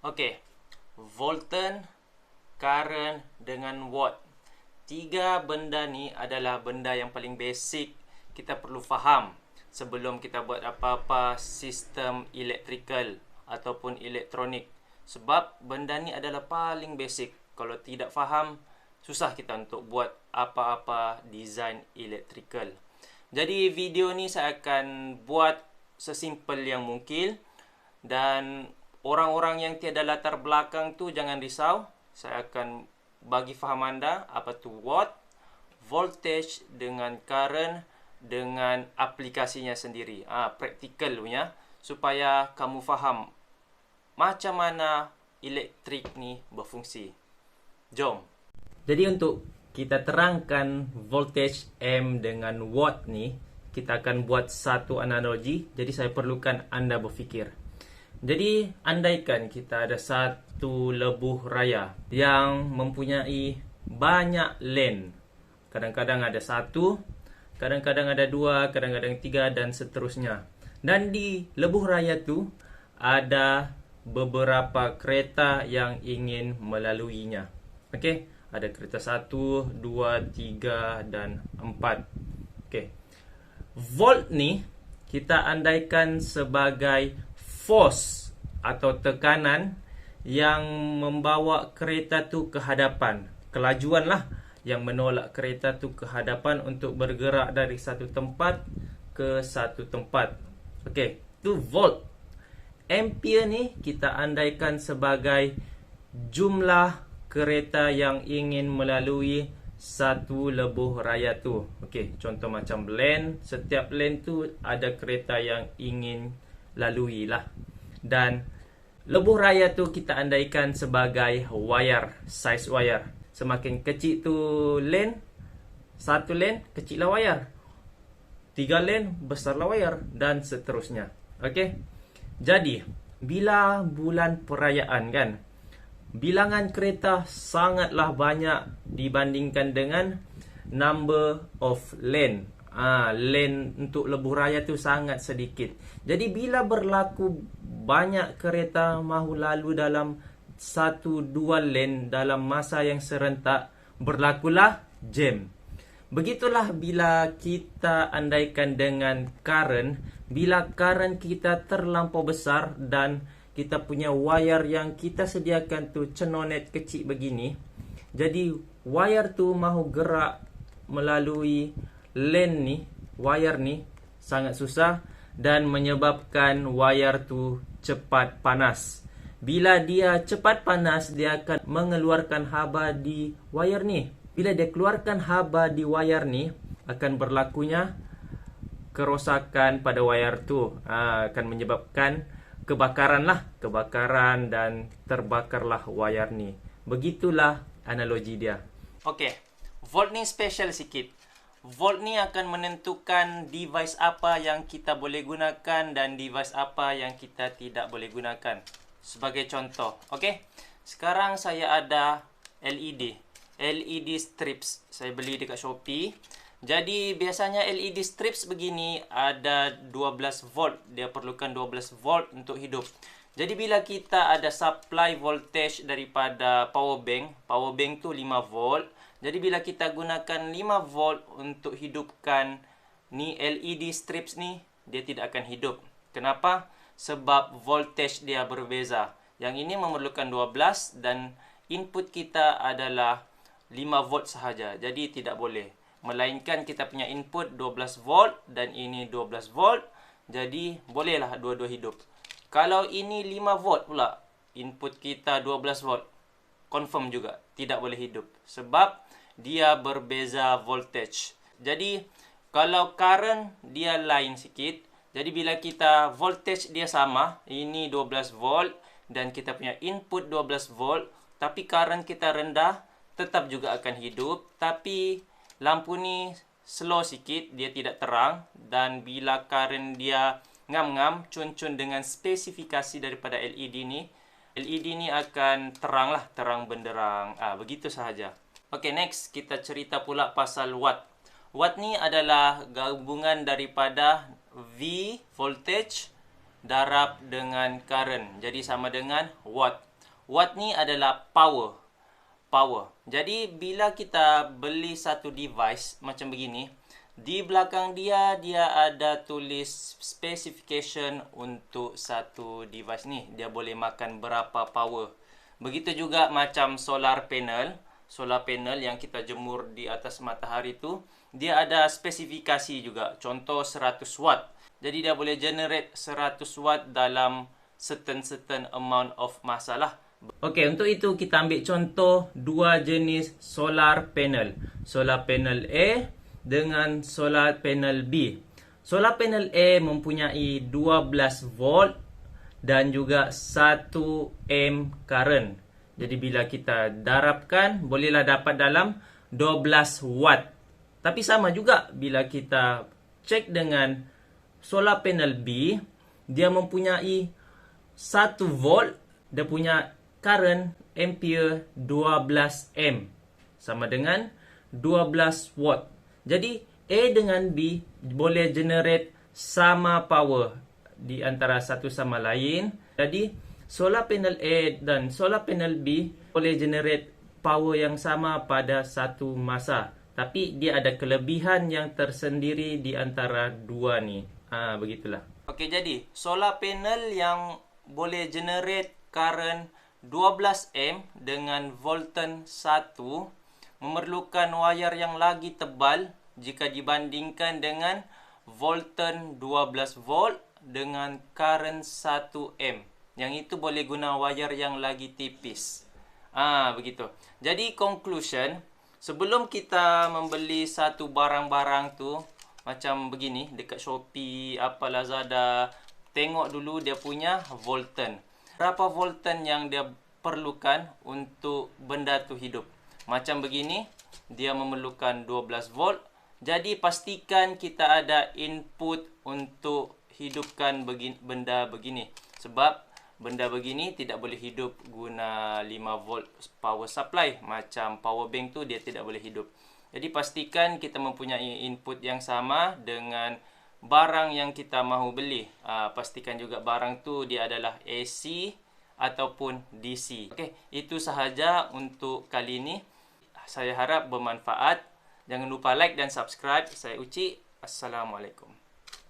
Okey, Volten, current dengan watt. Tiga benda ni adalah benda yang paling basic kita perlu faham sebelum kita buat apa-apa sistem electrical ataupun elektronik. Sebab benda ni adalah paling basic. Kalau tidak faham, susah kita untuk buat apa-apa design electrical. Jadi video ni saya akan buat sesimpel yang mungkin, dan orang-orang yang tiada latar belakang tu jangan risau. Saya akan bagi faham anda apa tu watt, voltage dengan current dengan aplikasinya sendiri. Praktikal punya, supaya kamu faham macam mana elektrik ni berfungsi. Jom. Jadi untuk kita terangkan voltage M dengan watt ni, kita akan buat satu analogi. Jadi saya perlukan anda berfikir. Jadi andaikan kita ada satu lebuh raya yang mempunyai banyak lane. Kadang-kadang ada satu, kadang-kadang ada dua, kadang-kadang tiga dan seterusnya. Dan di lebuh raya tu ada beberapa kereta yang ingin melaluinya. Okey, ada kereta 1, 2, 3 dan 4. Okey. Volt ni kita andaikan sebagai force atau tekanan yang membawa kereta tu ke hadapan. Kelajuan lah yang menolak kereta tu ke hadapan untuk bergerak dari satu tempat ke satu tempat. Okey, tu volt. Ampere ni kita andaikan sebagai jumlah kereta yang ingin melalui satu lebuh raya tu. Okey, contoh macam lane, setiap lane tu ada kereta yang ingin lalui lah. Dan lebuh raya tu kita andaikan sebagai wire, size wire. Semakin kecil tu lane, satu lane, kecil lah wire. 3 lane, besar lah wire, dan seterusnya. Okey. Jadi, bila bulan perayaan kan, bilangan kereta sangatlah banyak dibandingkan dengan number of lane. Lane untuk lebuh raya tu sangat sedikit. Jadi bila berlaku banyak kereta mahu lalu dalam 1-2 lane dalam masa yang serentak, berlakulah jam. Begitulah bila kita andaikan dengan current. Bila current kita terlampau besar dan kita punya wire yang kita sediakan tu cenonet kecil begini, jadi wire tu mahu gerak melalui lane ni, wire ni sangat susah dan menyebabkan wire tu cepat panas. Bila dia cepat panas, dia akan mengeluarkan haba di wire ni. Bila dia keluarkan haba di wire ni, akan berlakunya kerosakan pada wire tu. Akan menyebabkan kebakaran lah, kebakaran dan terbakarlah wire ni. Begitulah analogi dia. Okey, volt ni special sikit. Volt ni akan menentukan device apa yang kita boleh gunakan dan device apa yang kita tidak boleh gunakan. Sebagai contoh, okey. Sekarang saya ada LED strips. Saya beli dekat Shopee. Jadi biasanya LED strips begini ada 12 volt. Dia perlukan 12 volt untuk hidup. Jadi bila kita ada supply voltage daripada power bank tu 5 volt. Jadi bila kita gunakan 5 volt untuk hidupkan ni LED strips ni, dia tidak akan hidup. Kenapa? Sebab voltage dia berbeza. Yang ini memerlukan 12 dan input kita adalah 5 volt sahaja. Jadi tidak boleh. Melainkan kita punya input 12 volt dan ini 12 volt. Jadi bolehlah dua-dua hidup. Kalau ini 5 volt pula, input kita 12 volt, confirm juga tidak boleh hidup. Sebab dia berbeza voltage. Jadi kalau current dia lain sikit. Jadi bila kita voltage dia sama, ini 12 volt dan kita punya input 12 volt, tapi current kita rendah, tetap juga akan hidup. Tapi lampu ni slow sikit, dia tidak terang. Dan bila current dia ngam-ngam, cun-cun dengan spesifikasi daripada LED ni akan terang lah, terang benderang. Begitu sahaja. Okey, next kita cerita pula pasal watt. Watt ni adalah gabungan daripada V voltage darab dengan current. Jadi sama dengan watt. Watt ni adalah power. Jadi bila kita beli satu device macam begini, di belakang dia ada tulis specification untuk satu device ni. Dia boleh makan berapa power. Begitu juga macam solar panel. Solar panel yang kita jemur di atas matahari tu, dia ada spesifikasi juga. Contoh 100 watt. Jadi dia boleh generate 100 watt dalam certain amount of masa lah. Okey, untuk itu kita ambil contoh dua jenis solar panel. Solar panel A dengan solar panel B. Solar panel A mempunyai 12 volt dan juga 1 amp current. Jadi bila kita darabkan, bolehlah dapat dalam 12 watt. Tapi sama juga bila kita cek dengan solar panel B, dia mempunyai 1 volt, dia punya current ampere 12 amp. Sama dengan 12 watt. Jadi A dengan B boleh generate sama power di antara satu sama lain. Jadi solar panel A dan solar panel B boleh generate power yang sama pada satu masa. Tapi dia ada kelebihan yang tersendiri di antara dua ni. Begitulah. Okey, jadi solar panel yang boleh generate current 12 amp dengan volten 1 memerlukan wayar yang lagi tebal jika dibandingkan dengan volten 12 volt dengan current 1 amp. Yang itu boleh guna wayar yang lagi tipis. Begitu. Jadi conclusion, sebelum kita membeli satu barang-barang tu macam begini dekat Shopee, Lazada, tengok dulu dia punya volten. Berapa volten yang dia perlukan untuk benda tu hidup. Macam begini, dia memerlukan 12 volt. Jadi pastikan kita ada input untuk hidupkan benda begini. Sebab benda begini tidak boleh hidup guna 5 volt power supply. Macam power bank tu dia tidak boleh hidup. Jadi pastikan kita mempunyai input yang sama dengan barang yang kita mahu beli. Pastikan juga barang tu dia adalah AC ataupun DC. Okey, itu sahaja untuk kali ini. Saya harap bermanfaat. Jangan lupa like dan subscribe. Saya Uci. Assalamualaikum.